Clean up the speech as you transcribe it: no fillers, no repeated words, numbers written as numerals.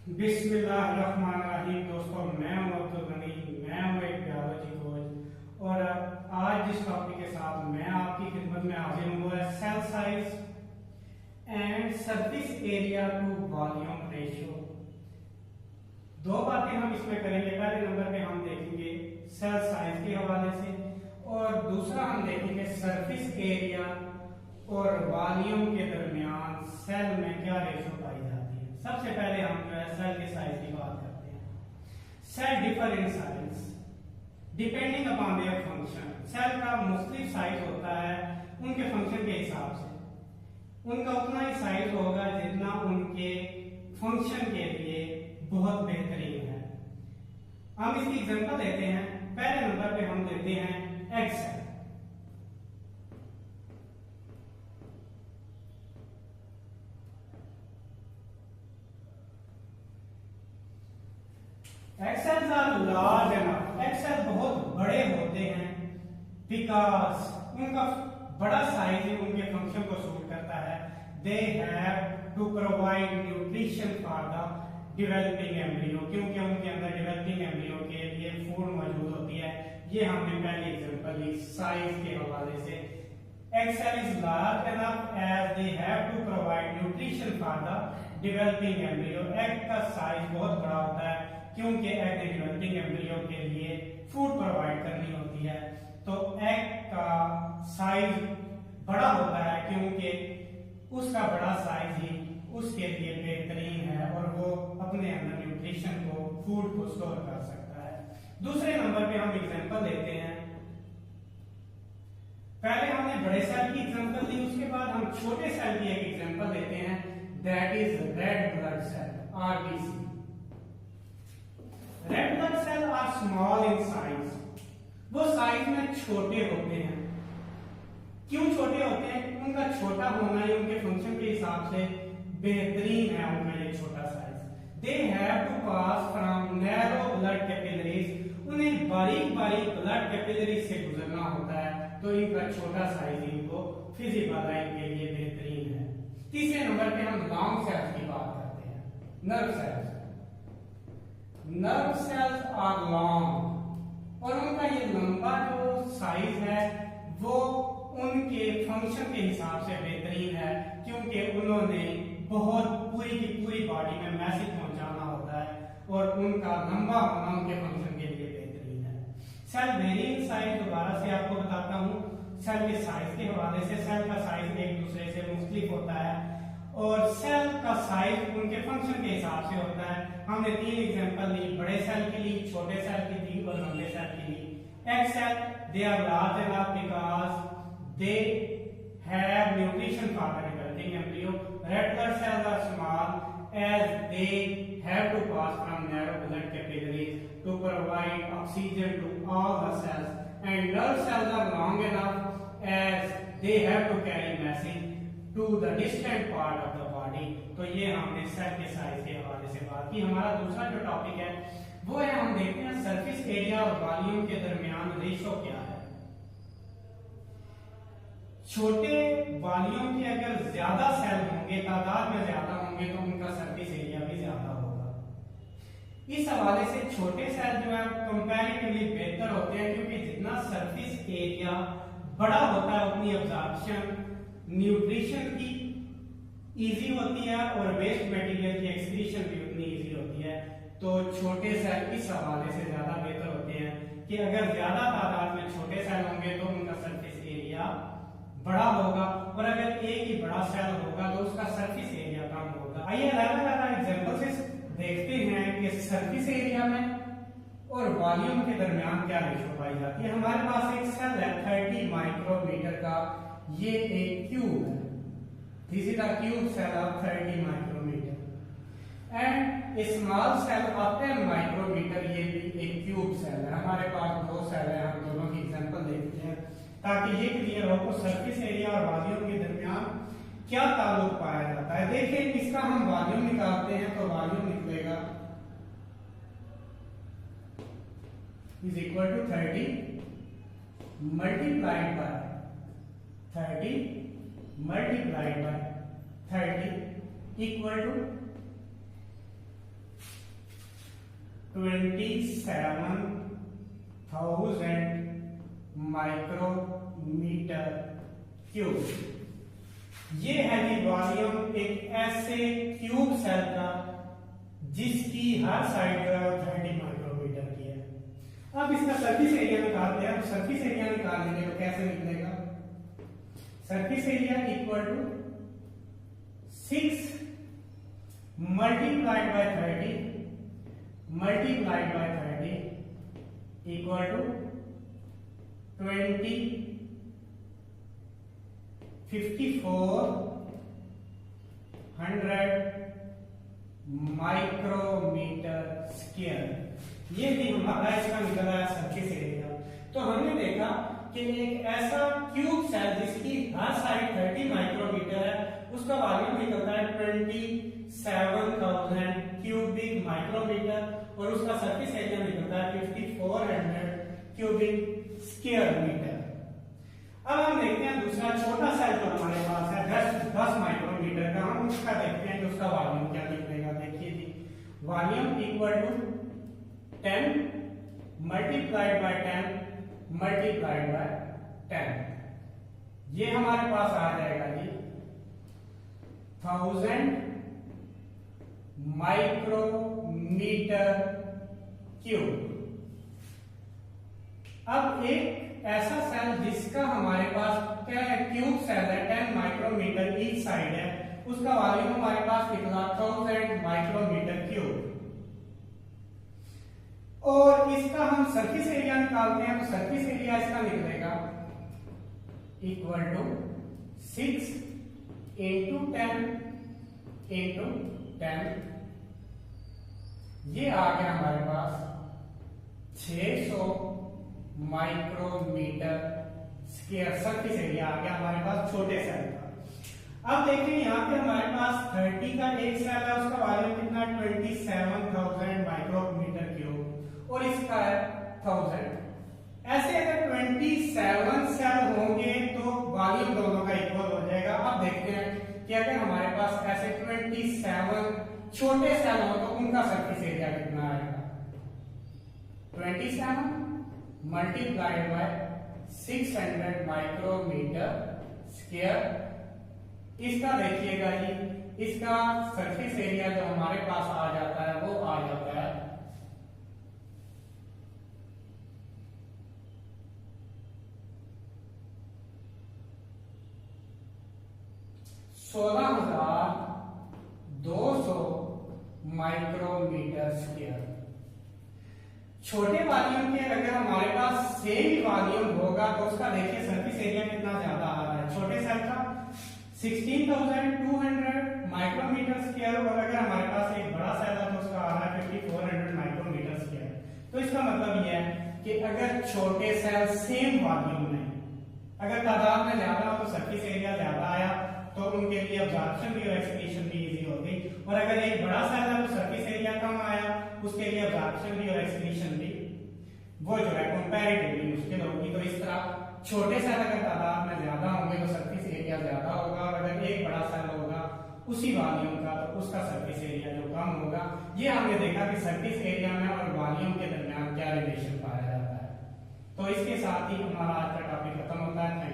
बिस्मिल्लाहिर्रहमानिर्रहीम। दोस्तों, मैं हूं अब्दुल गनी, मैं हूं एक बायोलॉजी कोच और आज जिस टॉपिक के साथ मैं आपकी खिदमत में हाजिर हूं वो है cell size and surface area to volume ratio. दो बातें हम इसमें करेंगे। पहले नंबर पे हम देखेंगे सेल साइज के हवाले से और दूसरा हम देखेंगे सरफेस एरिया और वॉल्यूम के दरमियान सेल में क्या रेशियो पाई जाती है। सबसे पहले हम जो है सेल के साइज की बात करते हैं। Cell differ in size depending upon their function. Cell का मुख्तलिफ साइज होता है उनके फंक्शन के हिसाब से। उनका उतना ही साइज होगा जितना उनके फंक्शन के लिए बहुत बेहतरीन है। हम इसकी एग्जांपल देते हैं। पहले नंबर पे हम देते हैं egg cell. Egg cells are large enough. Egg cell बहुत बड़े होते हैं बिकॉज उनका बड़ा साइज ही उनके फंक्शन को सूट करता है। They have to provide nutrition for the developing embryo, क्योंकि उनके अंदर डेवलपिंग एम्ब्रियो के लिए फूड मौजूद होती है। ये हमने पहले एग्जांपल ली साइज के हवाले से। Egg cell is large enough as they have to provide nutrition for the developing embryo. Egg का साइज बहुत बड़ा होता है क्योंकि एग ने डेवलपिंग एम्ब्रियो के लिए फूड प्रोवाइड करनी होती है। तो एग का साइज बड़ा होता है क्योंकि उसका बड़ा साइज ही उसके लिए बेहतरीन है और वो अपने अंदर न्यूट्रिशन को, फूड को स्टोर कर सकता है। दूसरे नंबर पे हम एग्जांपल लेते हैं। पहले हमने बड़े सेल की एग्जांपल दी, उसके बाद हम छोटे सेल की एक एग्जांपल लेते हैं, that is red blood cell RBC. Red blood cell are small in size. वो साइज में छोटे होते हैं। क्यों छोटे होते हैं? उनका छोटा होना ही उनके फंक्शन के हिसाब से बेहतरीन है उनका ये छोटा size. They have to pass from narrow blood capillaries. उन्हें बारीक बारीक ब्लड कैपिलरीज से गुजरना होता है, तो इनका छोटा साइज इनको फिजिकल लाइन के लिए बेहतरीन है। तीसरे नंबर पे हम लॉन्ग सेल्स की बात करते हैं, nerve cells. Nerve cells are long और उनका ये लंबा जो साइज है वो उनके फंक्शन के हिसाब से बेहतरीन है क्योंकि उन्होंने बहुत पूरी की पूरी बॉडी में मैसेज पहुंचाना होता है और उनका लंबा होना उनके फंक्शन के लिए बेहतरीन है। सेल वेरिंग साइज दोबारा से आपको बताता हूं। सेल के साइज के हवाले से सेल का साइज एक दूसरे से मुख्तलिफ होता है और सेल का साइज उनके फंक्शन के हिसाब से होता है। हमने तीन एग्जांपल ली, बड़े सेल की ली, छोटे सेल की ली और लंबे सेल की ली। Egg cell they are large enough because they have nutrition for the developing embryo. Red blood cells are small as they have to pass from narrow blood capillaries to provide oxygen to all the cells and nerve cells are long enough as they have to carry message to the distant part of the body. तो ये हमने cell के size के हवाले से बात की। हमारा दूसरा जो टॉपिक है वो है, हम देखते हैं सरफेस एरिया और वॉल्यूम के दरमियान रेशियो क्या है। छोटे वॉल्यूम के अगर ज्यादा सेल होंगे, तादाद में ज्यादा होंगे, तो उनका सरफेस एरिया भी ज्यादा होगा। इस हवाले से छोटे सेल जो है कंपैरेटिवली बेहतर होते हैं क्योंकि जितना सरफेस एरिया बड़ा होता है उतनी अब्जॉर्प्शन न्यूट्रिशन की इजी होती है और वेस्ट मटेरियल की एक्सक्रीशन भी उतनी इजी होती है। तो छोटे सेल इस हवाले से ज्यादा बेहतर होते हैं कि अगर ज्यादा तादाद में छोटे सेल होंगे तो उनका सरफेस एरिया बड़ा होगा और अगर एक ही बड़ा सेल होगा तो उसका सरफेस एरिया कम होगा। आइए अलग-अलग एग्जांपल से देखते हैं कि सरफेस एरिया में और वॉल्यूम के दरमियान क्या रेशियो पाई जाती है। हमारे पास एक सेल है 30 माइक्रोमीटर का, ये एक क्यूब है। This is a cube cell of 30 micrometre and a small cell of 10 micrometre. ये भी एक क्यूब सेल है। हमारे पास दो सेल है, हम दोनों की एग्जांपल देखते हैं ताकि ये क्लियर हो कि सरफेस एरिया और वॉल्यूम के दरमियान क्या ताल्लुक पाया जाता है। देखिए, इसका हम वॉल्यूम निकालते हैं तो वॉल्यूम निकलेगा is equal to 30 multiplied by 30 multiplied by 30 equal to 27,000 micrometre cube. ये है जी वॉल्यूम एक ऐसे क्यूब सेल का जिसकी हर साइड जो है 30 माइक्रोमीटर की है। अब इसका सरफेस एरिया निकालते हैं। सरफेस एरिया निकालने के तो कैसे निकलेगा? Surface area equal to 6 multiplied by 30 equal to 5400 micrometre square. ये भी हमारा इसका निकला है सरफेस एरिया। तो हमने देखा कि एक ऐसा क्यूब सेल जिसकी हर साइड 30 माइक्रोमीटर है उसका वॉल्यूम निकलता है 27,000 क्यूबिक माइक्रोमीटर और उसका सरफेस एरिया निकलता है 5400 क्यूबिक स्क्वायर मीटर। अब हम देखते हैं दूसरा छोटा सेल जो हमारे पास है 10 माइक्रोमीटर का। हम उसका देखते हैं कि उसका वॉल्यूम क्या निकलेगा। देखिए जी volume equal to 10 multiplied by 10 multiplied by 10। ये हमारे पास आ जाएगा जी 1000 माइक्रोमीटर क्यूब। अब एक ऐसा सेल जिसका हमारे पास क्यूब सेल है 10 माइक्रोमीटर ईच साइड है उसका वॉल्यूम हमारे पास कितना 1000 माइक्रोमीटर क्यूब। और इसका हम सरफेस एरिया निकालते हैं तो सरफेस एरिया इसका निकलेगा इक्वल टू 6 इंटू 10 इंटू 10। ये आ गया हमारे पास 600 माइक्रोमीटर स्क्वायर सरफेस एरिया आ गया हमारे पास छोटे सेल का। अब देखिए यहाँ पे हमारे पास 30 का एक सेल है उसका वॉल्यूम कितना 27,000 माइक्रोमीटर क्यूब और इसका है 1000। ऐसे अगर 27 सेल होंगे तो वॉल्यूम दोनों का इक्वल हो जाएगा। अब देखते हैं कि अगर हमारे पास ऐसे 27 छोटे सेल हो तो उनका सरफेस एरिया कितना आएगा 27 मल्टीप्लाइड बाय 600 माइक्रोमीटर स्क्वायर। इसका देखिएगा जी इसका सरफेस एरिया जो हमारे पास आ जाता है वो आ जाता है 16,200 माइक्रोमीटर स्क्वायर। छोटे वॉल्यूम के अगर हमारे पास सेम वॉल्यूम होगा तो उसका देखिए सरफेस एरिया कितना ज्यादा आ रहा है। छोटे सेल का 16,200 माइक्रोमीटर स्क्वायर और अगर हमारे पास एक बड़ा सेल है तो उसका आ रहा है 5400 माइक्रोमीटर स्क्वायर। तो इसका मतलब यह है कि अगर छोटे सेल सेम वॉल्यूम में अगर तादाद में ज्यादा हो तो सरफेस एरिया ज्यादा आया तो उनके लिए अब्जॉर्प्शन भी और एक्सक्रीशन भी इजी होगी। और अगर एक बड़ा सेल है तो सरफेस एरिया कम आया उसके लिए अब्जॉर्प्शन भी और एक्सक्रीशन भी वो जो है कंपैरेटिवली मुश्किल होगी। तो इस तरह छोटे सेल अगर तादाद में ज्यादा होंगे तो सरफेस एरिया ज्यादा होगा और अगर एक बड़ा सेल होगा उसी वॉल्यूम का तो उसका सरफेस एरिया जो कम होगा। ये हमने देखा कि सरफेस एरिया में और वॉल्यूम के दरमियान क्या रिलेशन पाया जाता है। तो इसके साथ ही हमारा आज का टॉपिक खत्म होता है। Thank you.